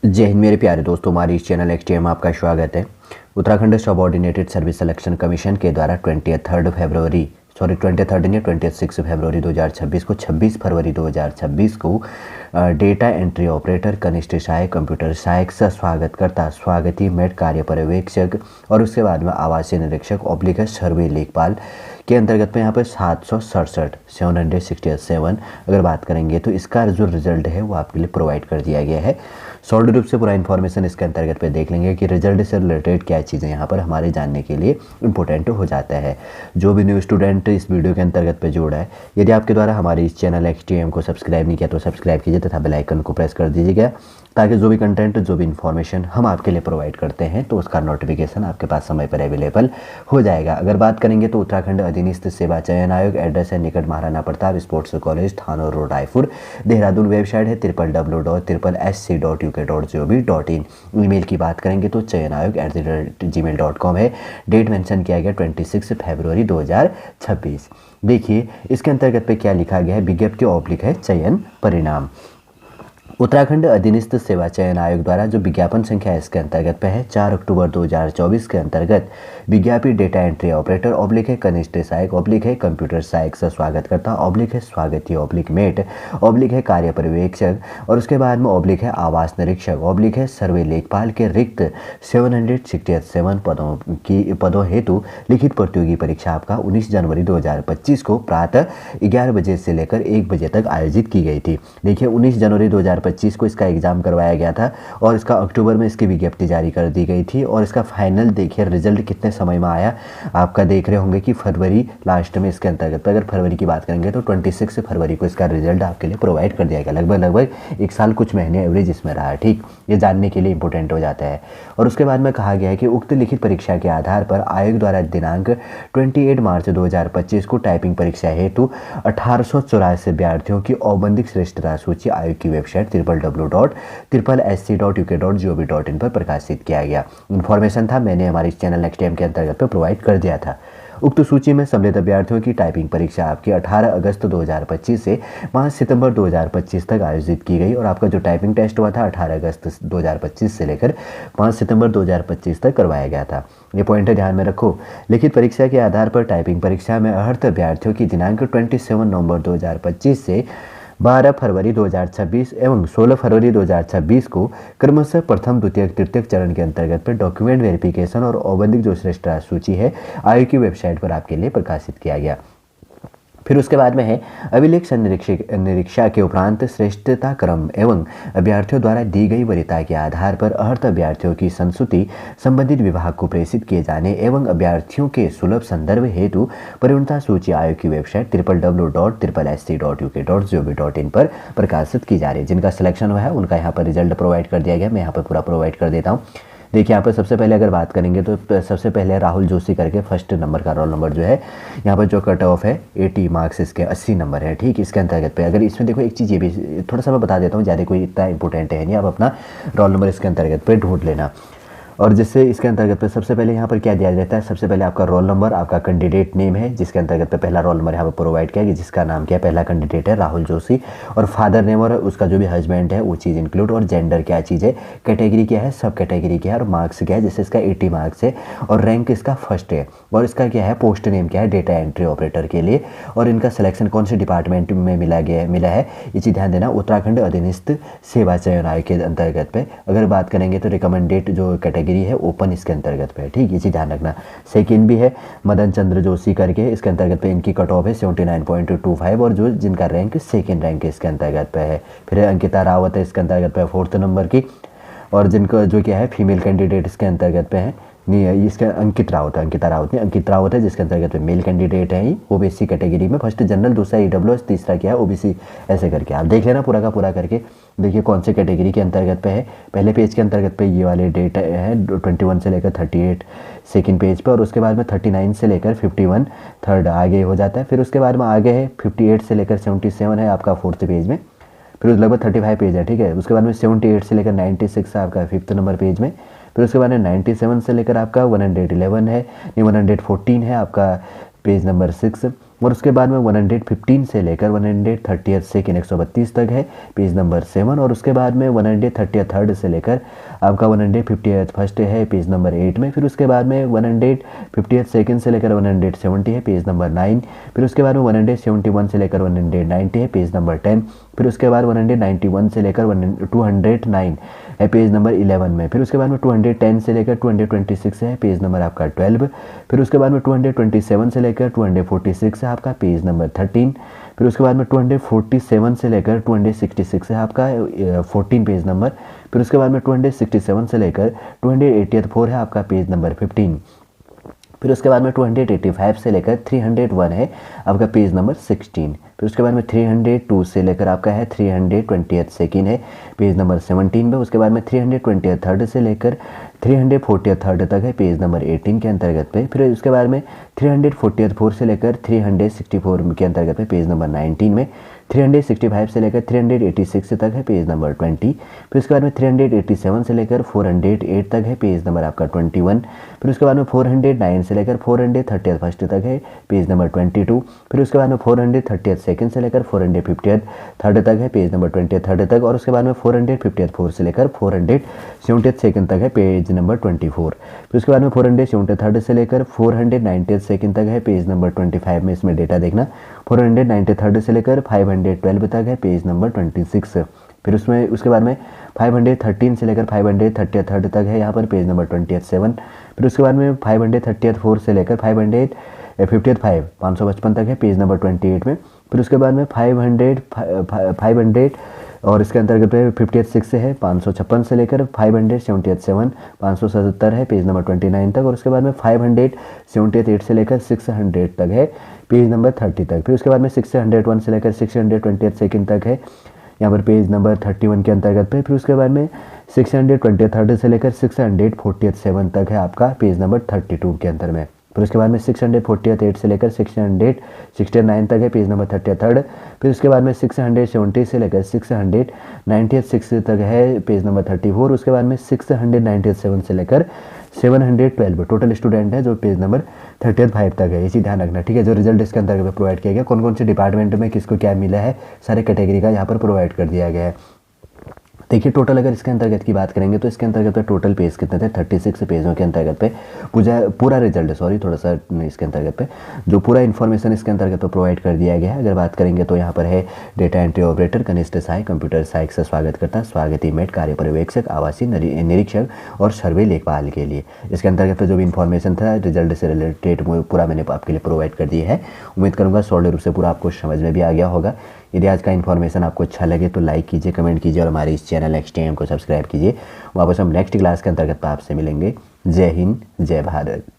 जय हिंद मेरे प्यारे दोस्तों, हमारे इस चैनल एक्सटीएम में आपका स्वागत है। Uttarakhand subordinated service selection commission के द्वारा 26 फरवरी 2026 को 26 फरवरी 2026 को डेटा एंट्री ऑपरेटर, कनिष्ठ सहायक, कंप्यूटर सहायक से स्वागतकर्ता, स्वागती, मेट कार्य पर्यवेक्षक और उसके बाद में आवासीय निरीक्षक ऑब्लिक सर्वे लेखपाल के अंतर्गत में यहाँ पर 767 अगर बात करेंगे तो इसका जो रिजल्ट है वो आपके लिए प्रोवाइड कर दिया गया है। सॉल्ड रूप से पूरा इन्फॉर्मेशन इसके अंतर्गत पे देख लेंगे कि रिजल्ट से रिलेटेड क्या चीज़ें यहाँ पर हमारे जानने के लिए इम्पोर्टेंट हो जाता है। जो भी न्यू स्टूडेंट इस वीडियो के अंतर्गत पे जोड़ा है, यदि आपके द्वारा हमारे इस चैनल एक्सटीएम को सब्सक्राइब नहीं किया तो सब्सक्राइब कीजिए तथा बेल आइकन को प्रेस कर दीजिएगा, ताकि जो भी कंटेंट, जो भी इन्फॉर्मेशन हम आपके लिए प्रोवाइड करते हैं तो उसका नोटिफिकेशन आपके पास समय पर अवेलेबल हो जाएगा। अगर बात करेंगे तो उत्तराखंड अधीनस्थ सेवा चयन आयोग, एड्रेस है निकट Maharana Pratap sports college, Thanor road, Raipur, Dehradun. Website है www.sc.uk.gov.in। ईमेल की बात करेंगे तो चयन आयोग @gmail.com है। डेट मेंशन किया गया 26 फरवरी 2026। देखिए इसके अंतर्गत पे क्या लिखा गया है, विज्ञप्ति ऑब्लिक है चयन परिणाम। उत्तराखंड अधीनस्थ सेवा चयन आयोग द्वारा जो विज्ञापन संख्या इसके अंतर्गत पे है 4 अक्टूबर 2024 के अंतर्गत विज्ञापित डेटा एंट्री ऑपरेटर ऑब्लिक है कनिष्ठ सहायक ऑब्लिक है कंप्यूटर सहायक से स्वागतकर्ता ऑब्लिक है स्वागती ऑब्लिक मेट ऑब्लिक है कार्य पर्यवेक्षक और उसके बाद में ऑब्लिक है आवास निरीक्षक ऑब्लिक है सर्वे लेखपाल के रिक्त 767 पदों हेतु लिखित प्रतियोगी परीक्षा आपका 19 जनवरी 2025 को प्रातः 11 बजे से लेकर 1 बजे तक आयोजित की गई थी। देखिए 19 जनवरी 2025 को इसका एग्जाम करवाया गया था और इसका अक्टूबर में इसकी विज्ञप्ति जारी कर दी गई थी और इसका फाइनल देखिए रिजल्ट कितने समय में आया, आपका देख रहे होंगे कि फरवरी लास्ट में इसके अंतर्गत अगर फरवरी की बात करेंगे तो 26 फरवरी को इसका रिजल्ट आपके लिए प्रोवाइड कर दिया गया। लगभग 1 साल कुछ महीने एवरेज इसमें रहा है। ठीक, ये जानने के लिए इंपॉर्टेंट हो जाता है। और उसके बाद में कहा गया है कि उक्त लिखित परीक्षा के आधार पर आयोग द्वारा दिनांक 28 मार्च 2025 को टाइपिंग परीक्षा हेतु 1884 अभ्यर्थियों की औबंधिक श्रेष्ठता सूची आयोग की वेबसाइट www.sc.uk.gov.in पर प्रकाशित किया गया। इन्फॉर्मेशन था, मैंने हमारे इस चैनल नेक्स्ट टाइम के अंतर्गत पे प्रोवाइड कर दिया था। उक्त सूची में सम्मिलित अभ्यर्थियों की टाइपिंग परीक्षा आपकी 18 अगस्त 2025 से 5 सितंबर 2025 तक आयोजित की गई और आपका जो टाइपिंग टेस्ट हुआ था 18 अगस्त 2025 से लेकर 5 सितंबर 2025 तक करवाया गया था। ये पॉइंट ध्यान में रखो। लिखित परीक्षा के आधार पर टाइपिंग परीक्षा में अर्हत अभ्यर्थियों की दिनांक 27 नवंबर 2025 से 12 फरवरी 2026 एवं 16 फरवरी 2026 को क्रमशः प्रथम, द्वितीय, तृतीय चरण के अंतर्गत पर डॉक्यूमेंट वेरिफिकेशन और औबंधिक जो श्रेष्ठता सूची है आयोग की वेबसाइट पर आपके लिए प्रकाशित किया गया। फिर उसके बाद में है अभिलेख निरीक्षा के उपरांत श्रेष्ठता क्रम एवं अभ्यर्थियों द्वारा दी गई वरीयता के आधार पर अर्हत अभ्यर्थियों की संस्तुति संबंधित विभाग को प्रेषित किए जाने एवं अभ्यर्थियों के सुलभ संदर्भ हेतु परिणता सूची आयोग की वेबसाइट www.sc.uk.gov.in पर प्रकाशित की जा रही है। जिनका सिलेक्शन हुआ है उनका यहाँ पर रिजल्ट प्रोवाइड कर दिया गया। मैं यहाँ पर पूरा प्रोवाइड कर देता हूँ। देखिए यहाँ पर सबसे पहले अगर बात करेंगे तो सबसे पहले राहुल जोशी करके फर्स्ट नंबर का रोल नंबर जो है यहाँ पर जो कट ऑफ है 80 मार्क्स, इसके 80 नंबर है। ठीक, इसके अंतर्गत पे अगर इसमें देखो एक चीज़ ये भी थोड़ा सा मैं बता देता हूँ, ज़्यादा कोई इतना इंपॉर्टेंट है नहीं, आप अपना रोल नंबर इसके अंतर्गत पे ढूंढ लेना। और जिससे इसके अंतर्गत पे सबसे पहले यहाँ पर क्या दिया जाता है, सबसे पहले आपका रोल नंबर, आपका कैंडिडेट नेम है जिसके अंतर्गत पे पहला रोल नंबर यहाँ पर प्रोवाइड किया गया, जिसका नाम क्या है, पहला कैंडिडेट है राहुल जोशी, और फादर नेम और उसका जो भी हस्बैंड है वो चीज़ इंक्लूड, और जेंडर क्या चीज़ है, कैटेगरी क्या है, सब कैटेगरी क्या है, और मार्क्स क्या है, जैसे इसका 80 मार्क्स है और रैंक इसका फर्स्ट है, और इसका क्या है, पोस्ट नेम क्या है, डेटा एंट्री ऑपरेटर के लिए, और इनका सिलेक्शन कौन से डिपार्टमेंट में मिला है ये चीज़ ध्यान देना, उत्तराखंड अधीनस्थ सेवा चयन आयोग के अंतर्गत पे। अगर बात करेंगे तो रिकमेंडेड जो कैटेगरी है ओपन इसके अंतर्गत पे है। ठीक, ये चीज़ ध्यान रखना। सेकंड भी है मदन चंद्र जोशी करके, इसके अंतर्गत पे इनकी कट ऑफ है 79.25 और जो जिनका रैंक सेकंड रैंक इसके अंतर्गत पे है। फिर अंकिता रावत है इसके अंतर्गत पे 4th नंबर की, और जिनका जो क्या है फीमेल कैंडिडेट इसके अंतर्गत पे है, नहीं इसका अंकिता रावत है जिसके अंतर्गत पे मेल कैंडिडेट है ही ओबीसी कैटेगरी में, फर्स्ट जनरल, दूसरा ईडब्ल्यूएस, तीसरा क्या है ओबीसी, ऐसे करके आप देख लेना पूरा का पूरा करके। देखिए कौन से कैटेगरी के अंतर्गत पे है। पहले पेज के अंतर्गत पे ये वाले डेट है 21 से लेकर 38 सेकंड पेज पे, और उसके बाद में 39 से लेकर 51 थर्ड आगे हो जाता है। फिर उसके बाद में आगे है 58 से लेकर 77 है आपका 4th पेज में, फिर लगभग 35 पेज है। ठीक है, उसके बाद में 78 से लेकर 96 है आपका 5th नंबर पेज में, फिर उसके बाद में 97 से लेकर आपका 111 है, 114 है आपका पेज नंबर 6, और उसके बाद में 115 से लेकर 130 सेकेंड 132 तक है पेज नंबर 7। और उसके बाद में 133 से लेकर आपका 158 फर्स्ट है पेज नंबर 8 में। फिर उसके बाद में 158 सेकेंड से लेकर 170 है पेज नंबर 9। फिर उसके बाद में 171 से लेकर 190 है पेज नंबर 10। फिर उसके बाद 191 से लेकर 209 है पेज नंबर 11 में। फिर उसके बाद में 210 से लेकर 226 है पेज नंबर आपका 12। फिर उसके बाद में 227 से लेकर 246 है आपका पेज नंबर 13। फिर उसके बाद में 247 से लेकर 266 है आपका 14 पेज नंबर। फिर उसके बाद में 267 से लेकर 284 है आपका पेज नंबर 15। फिर उसके बाद में 285 से लेकर 301 है आपका पेज नंबर 16। फिर उसके बाद में 302 से लेकर आपका है 320 सेकेंड है पेज नंबर 17 में। उसके बाद में 323 से लेकर 343 तक है पेज नंबर 18 के अंतर्गत पे। फिर उसके बाद में 344 से लेकर 364 के अंतर्गत पे पेज नंबर 19 में। 365 से लेकर 386 तक है पेज नंबर 20। फिर उसके बाद में 387 से लेकर 408 तक है पेज नंबर आपका 21। फिर उसके बाद में 409 से लेकर 430 फर्स्ट तक है पेज नंबर 22। फिर उसके बाद में 430 सेकेंड से लेकर 450 थर्ड तक है पेज नंबर 23 तक। और उसके बाद में 454 से लेकर 470 सेकेंड तक है पेज नंबर 24। फिर उसके बाद में 473 से लेकर 490 सेकेंड तक है पेज नंबर 25 में इसमें डेटा देखना। 493 से लेकर 512 तक है पेज नंबर 26। फिर उसमें उसके बाद में 513 से लेकर 533 तक है यहाँ पर पेज नंबर 27। फिर उसके बाद में 534 से लेकर 555 तक है पेज नंबर 28 में। फिर उसके बाद में 500 और इसके अंतर्गत पे 56 से है 556 से लेकर 577 577 है पेज नंबर 29 तक। और उसके बाद में 578 से लेकर 600 तक है पेज नंबर 30 तक। फिर उसके बाद में 601 से लेकर 628 सेकेंड तक है यहाँ पर पेज नंबर 31 के अंतर्गत पे। फिर उसके बाद में 623 से लेकर 647 तक है आपका पेज नंबर 32 के अंतर में। फिर उसके बाद में 648 से लेकर 669 तक है पेज नंबर 33। फिर उसके बाद में 670 से लेकर 696 तक है पेज नंबर 34। उसके बाद में 697 से लेकर 712 टोटल स्टूडेंट है जो पेज नंबर 35 तक है। इसी ध्यान रखना, ठीक है। जो रिजल्ट इसके अंतर्गत प्रोवाइड किया गया, कौन कौन से डिपार्टमेंट में किसको क्या मिला है, सारे कैटेगरी का यहाँ पर प्रोवाइड कर दिया गया है। देखिए टोटल अगर इसके अंतर्गत की बात करेंगे तो इसके अंतर्गत पे टोटल पेज कितने थे, 36 पेजों के अंतर्गत पे पूरा रिजल्ट थोड़ा सा इसके अंतर्गत पे जो पूरा इन्फॉर्मेशन इसके अंतर्गत पे प्रोवाइड कर दिया गया है। अगर बात करेंगे तो यहाँ पर है डेटा एंट्री ऑपरेटर, कनिष्ठ सहायक, कंप्यूटर सहायक से स्वागतकर्ता, स्वागती मेट, कार्य पर्यवेक्षक, आवासीय निरीक्षक और सर्वे लेखपाल के लिए। इसके अंतर्गत जो भी इन्फॉर्मेशन था रिजल्ट से रिलेटेड पूरा मैंने आपके लिए प्रोवाइड कर दिया है। उम्मीद करूँगा सॉलिड रूप से पूरा आपको समझ में भी आ गया होगा। यदि आज का इन्फॉर्मेशन आपको अच्छा लगे तो लाइक कीजिए, कमेंट कीजिए और हमारे इस चैनल एक्सटीएम को सब्सक्राइब कीजिए। वापस हम नेक्स्ट क्लास के अंतर्गत आपसे मिलेंगे। जय हिंद, जय भारत।